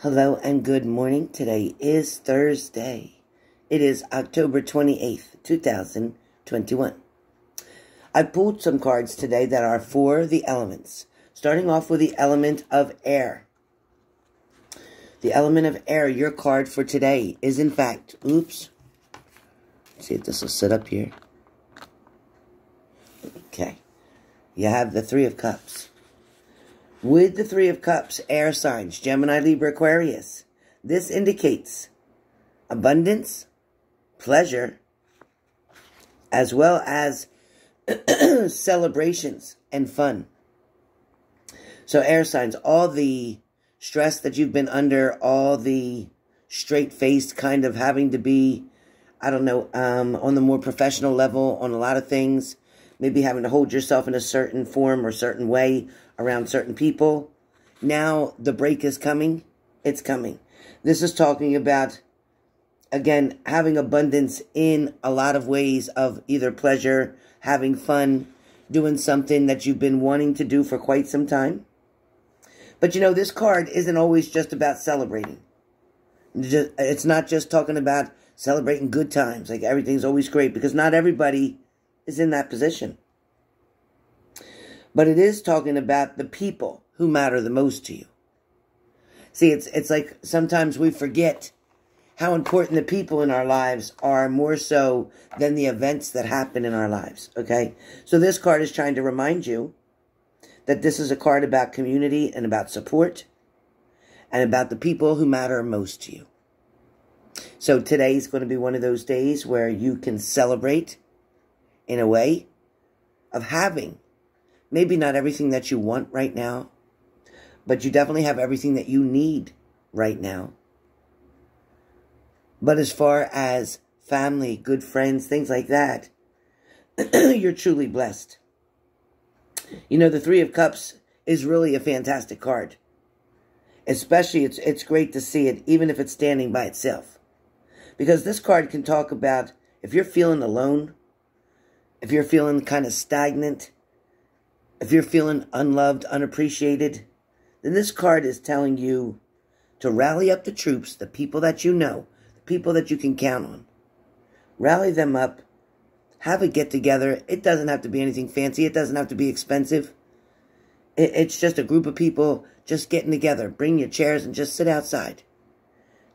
Hello and good morning. Today is Thursday. It is October 28th, 2021. I pulled some cards today that are for the elements. Starting off with the element of air. The element of air, your card for today is in fact, let's see if this will sit up here. Okay. You have the Three of Cups. With the Three of Cups, air signs, Gemini, Libra, Aquarius. This indicates abundance, pleasure, as well as celebrations and fun. So air signs, all the stress that you've been under, all the straight-faced kind of having to be, on the more professional level on a lot of things, maybe having to hold yourself in a certain form or certain way around certain people. Now the break is coming. It's coming. This is talking about, again, having abundance in a lot of ways of either pleasure, having fun, doing something that you've been wanting to do for quite some time. But this card isn't always just about celebrating. It's not just talking about celebrating good times, like everything's always great, because not everybody is in that position. But it is talking about the people who matter the most to you. See, it's like sometimes we forget how important the people in our lives are, more so than the events that happen in our lives, okay? So this card is trying to remind you that this is a card about community and about support and about the people who matter most to you. So today is going to be one of those days where you can celebrate in a way of having maybe not everything that you want right now, but you definitely have everything that you need right now. But as far as family, good friends, things like that, you're truly blessed. The Three of Cups is really a fantastic card. Especially, it's great to see it, even if it's standing by itself. Because this card can talk about if you're feeling alone, if you're feeling kind of stagnant, if you're feeling unloved, unappreciated, then this card is telling you to rally up the troops, the people that you know, the people that you can count on. Rally them up. Have a get-together. It doesn't have to be anything fancy. It doesn't have to be expensive. It's just a group of people just getting together. Bring your chairs and just sit outside.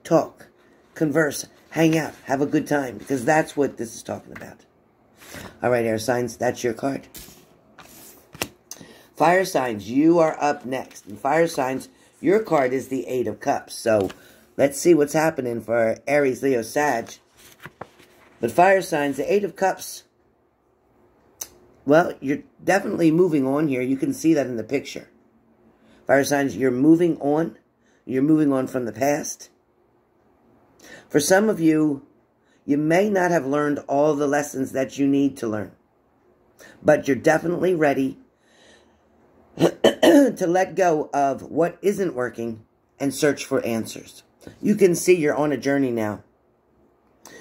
Talk, converse, hang out, have a good time, because that's what this is talking about. All right, air signs, that's your card. Fire signs, you are up next. And fire signs, your card is the Eight of Cups. So let's see what's happening for Aries, Leo, Sag. But fire signs, the Eight of Cups, well, you're definitely moving on here. You can see that in the picture. Fire signs, you're moving on. You're moving on from the past. For some of you, you may not have learned all the lessons that you need to learn. But you're definitely ready to let go of what isn't working and search for answers. You can see you're on a journey now.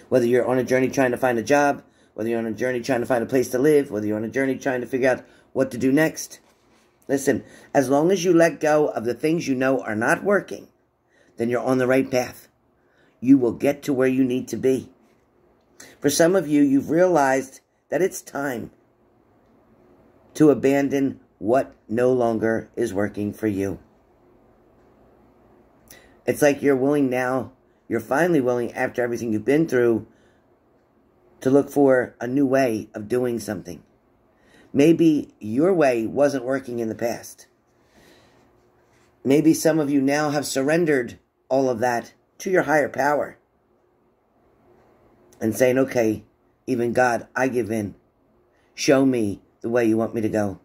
Whether you're on a journey trying to find a job, whether you're on a journey trying to find a place to live, whether you're on a journey trying to figure out what to do next. Listen, as long as you let go of the things you know are not working, then you're on the right path. You will get to where you need to be. For some of you, you've realized that it's time to abandon what no longer is working for you. It's like you're willing now, you're finally willing, after everything you've been through, to look for a new way of doing something. Maybe your way wasn't working in the past. Maybe some of you now have surrendered all of that to your higher power. And saying, okay, even God, I give in. Show me the way you want me to go.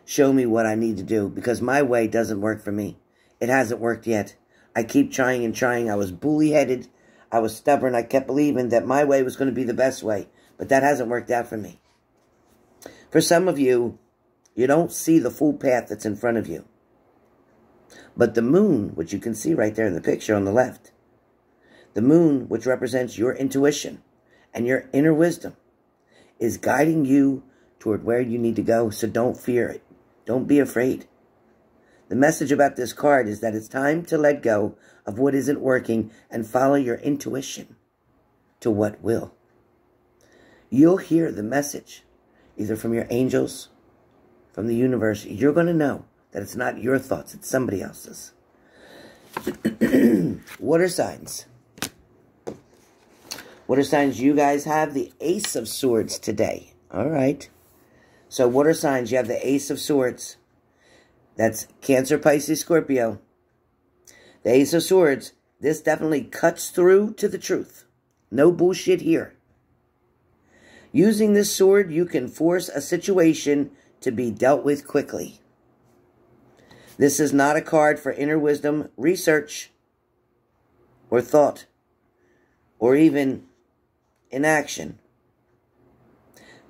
Show me what I need to do, because my way doesn't work for me. It hasn't worked yet. I keep trying and trying. I was bully-headed. I was stubborn. I kept believing that my way was going to be the best way, but that hasn't worked out for me. For some of you, you don't see the full path that's in front of you. But the moon, which you can see right there in the picture on the left, the moon, which represents your intuition and your inner wisdom, is guiding you toward where you need to go. So don't fear it. Don't be afraid. The message about this card is that it's time to let go of what isn't working and follow your intuition to what will. You'll hear the message, either from your angels, from the universe. You're going to know that it's not your thoughts, it's somebody else's. Water signs. Water signs, you guys have the Ace of Swords today. All right. So water signs, you have the Ace of Swords. That's Cancer, Pisces, Scorpio. The Ace of Swords, this definitely cuts through to the truth. No bullshit here. Using this sword, you can force a situation to be dealt with quickly. This is not a card for inner wisdom, research, or thought, or even inaction.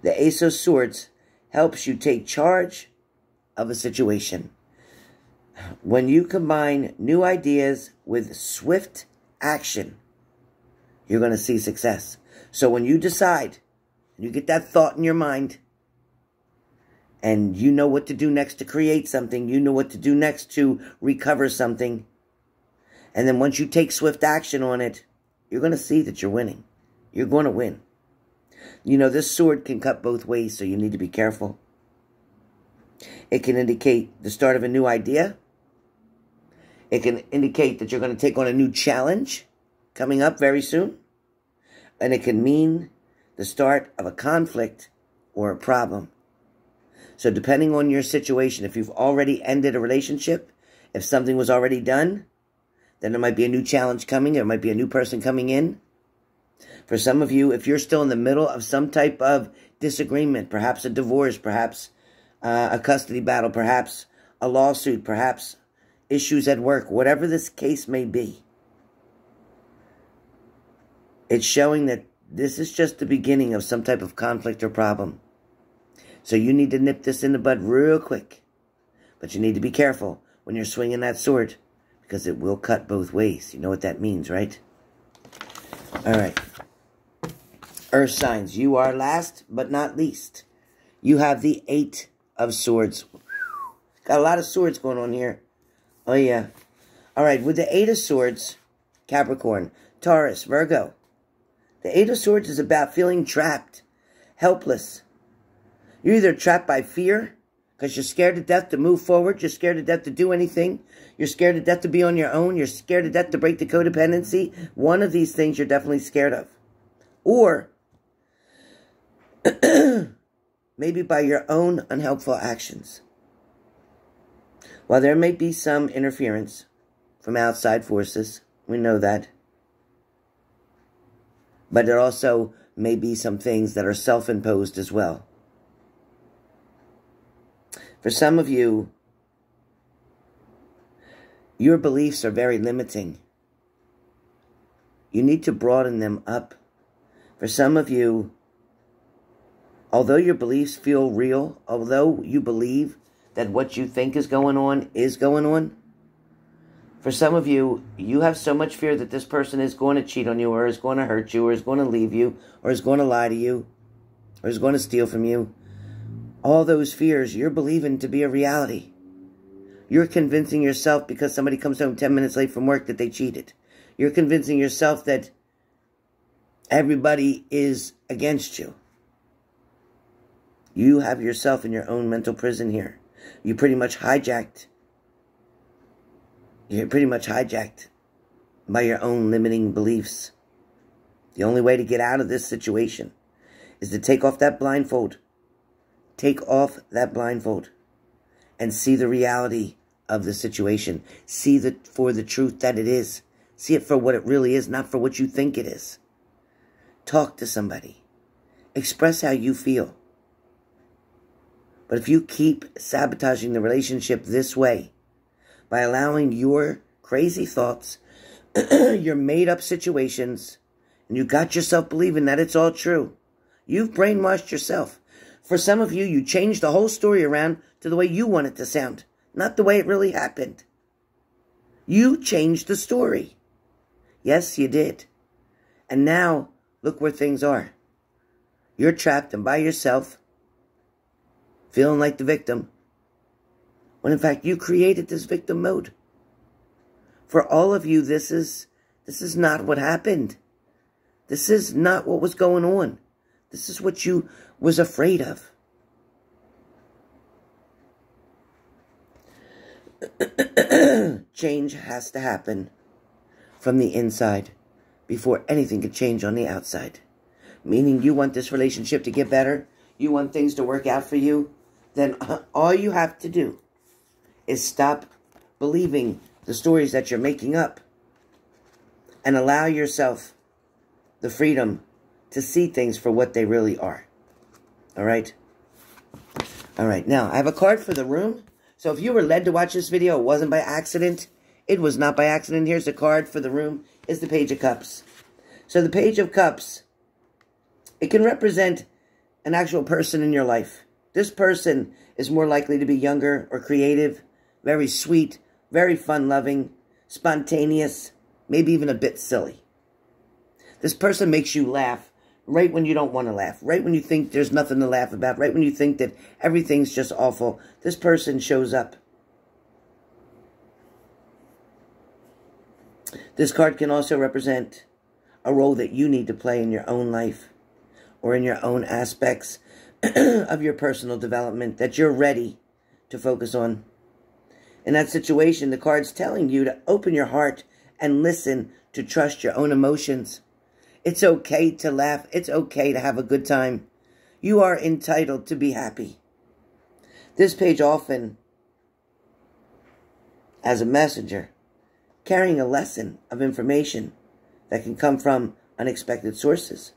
The Ace of Swords helps you take charge of a situation. When you combine new ideas with swift action, you're going to see success. So when you decide, you get that thought in your mind, and you know what to do next to create something, you know what to do next to recover something, and then once you take swift action on it, you're going to see that you're winning. You're going to win. You know, this sword can cut both ways, so you need to be careful. It can indicate the start of a new idea. It can indicate that you're going to take on a new challenge coming up very soon. And it can mean the start of a conflict or a problem. So depending on your situation, if you've already ended a relationship, if something was already done, then there might be a new challenge coming. There might be a new person coming in. For some of you, if you're still in the middle of some type of disagreement, perhaps a divorce, perhaps a custody battle, perhaps a lawsuit, perhaps issues at work, whatever this case may be, it's showing that this is just the beginning of some type of conflict or problem. So you need to nip this in the bud real quick. But you need to be careful when you're swinging that sword, because it will cut both ways. You know what that means, right? All right. Earth signs, you are last but not least. You have the Eight of Swords. Got a lot of swords going on here. Oh, yeah. All right, with the Eight of Swords, Capricorn, Taurus, Virgo. The Eight of Swords is about feeling trapped, helpless. You're either trapped by fear, because you're scared to death to move forward. You're scared to death to do anything. You're scared to death to be on your own. You're scared to death to break the codependency. One of these things you're definitely scared of. Or maybe by your own unhelpful actions. While there may be some interference from outside forces, we know that. But there also may be some things that are self-imposed as well. For some of you, your beliefs are very limiting. You need to broaden them up. For some of you, although your beliefs feel real, although you believe that what you think is going on, for some of you, you have so much fear that this person is going to cheat on you, or is going to hurt you, or is going to leave you, or is going to lie to you, or is going to steal from you. All those fears you're believing to be a reality. You're convincing yourself because somebody comes home 10 minutes late from work that they cheated. You're convincing yourself that everybody is against you. You have yourself in your own mental prison here. You pretty much hijacked. You're pretty much hijacked by your own limiting beliefs. The only way to get out of this situation is to take off that blindfold. Take off that blindfold and see the reality of the situation. See it for the truth that it is. See it for what it really is, not for what you think it is. Talk to somebody. Express how you feel. But if you keep sabotaging the relationship this way, by allowing your crazy thoughts, your made-up situations, and you got yourself believing that it's all true, you've brainwashed yourself. For some of you, you changed the whole story around to the way you want it to sound, not the way it really happened. You changed the story. Yes, you did. And now, look where things are. You're trapped and by yourself, feeling like the victim, when in fact you created this victim mode. For all of you, this is not what happened. This is not what was going on. This is what you was afraid of. Change has to happen from the inside before anything can change on the outside. Meaning you want this relationship to get better, you want things to work out for you, then all you have to do is stop believing the stories that you're making up and allow yourself the freedom to see things for what they really are. All right? All right. Now, I have a card for the room. So if you were led to watch this video, it wasn't by accident. It was not by accident. Here's the card for the room. It's the Page of Cups. So the Page of Cups, it can represent an actual person in your life. This person is more likely to be younger or creative, very sweet, very fun-loving, spontaneous, maybe even a bit silly. This person makes you laugh right when you don't want to laugh, right when you think there's nothing to laugh about, right when you think that everything's just awful. This person shows up. This card can also represent a role that you need to play in your own life or in your own aspects of your personal development that you're ready to focus on. In that situation, the card's telling you to open your heart and listen, to trust your own emotions. It's okay to laugh. It's okay to have a good time. You are entitled to be happy. This page often, as a messenger, carrying a lesson of information that can come from unexpected sources.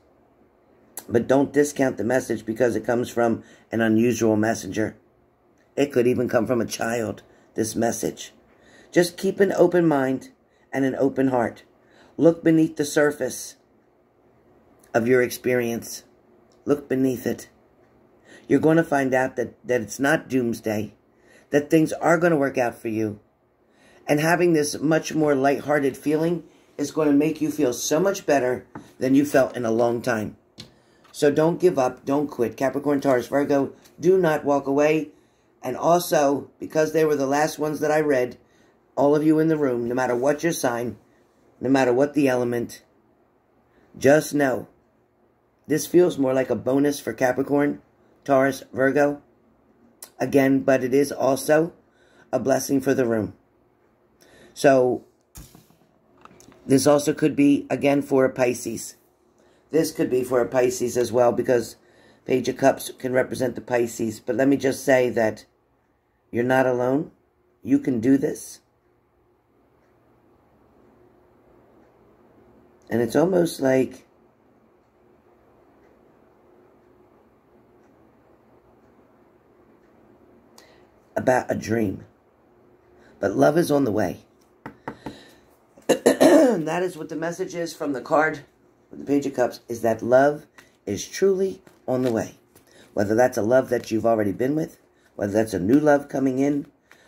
But don't discount the message because it comes from an unusual messenger. It could even come from a child, this message. Just keep an open mind and an open heart. Look beneath the surface of your experience. Look beneath it. You're going to find out that it's not doomsday, that things are going to work out for you. And having this much more lighthearted feeling is going to make you feel so much better than you felt in a long time. So don't give up. Don't quit. Capricorn, Taurus, Virgo, do not walk away. And also, because they were the last ones that I read, all of you in the room, no matter what your sign, no matter what the element, just know this feels more like a bonus for Capricorn, Taurus, Virgo. Again, but it is also a blessing for the room. So, this also could be, again, for a Pisces. This could be for a Pisces as well, because Page of Cups can represent the Pisces. But let me just say that you're not alone. You can do this. And it's almost like about a dream. But love is on the way. And that is what the message is from the card with the Page of Cups, is that love is truly on the way. Whether that's a love that you've already been with, whether that's a new love coming in,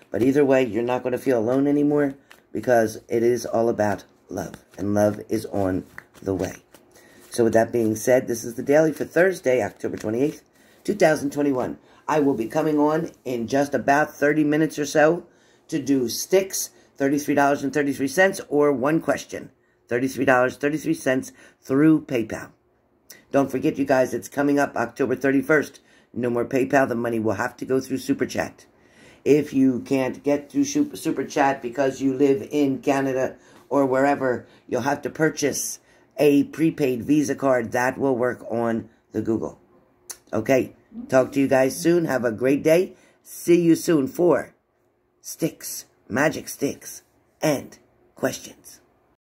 but either way, you're not going to feel alone anymore because it is all about love. And love is on the way. So with that being said, this is the daily for Thursday, October 28th, 2021. I will be coming on in just about 30 minutes or so to do sticks, $33.33, or one question, $33.33 through PayPal. Don't forget, you guys, it's coming up October 31st. No more PayPal. The money will have to go through Super Chat. If you can't get through Super Chat because you live in Canada or wherever, you'll have to purchase a prepaid Visa card. That will work on the Google. Okay, talk to you guys soon. Have a great day. See you soon for sticks, magic sticks, and questions.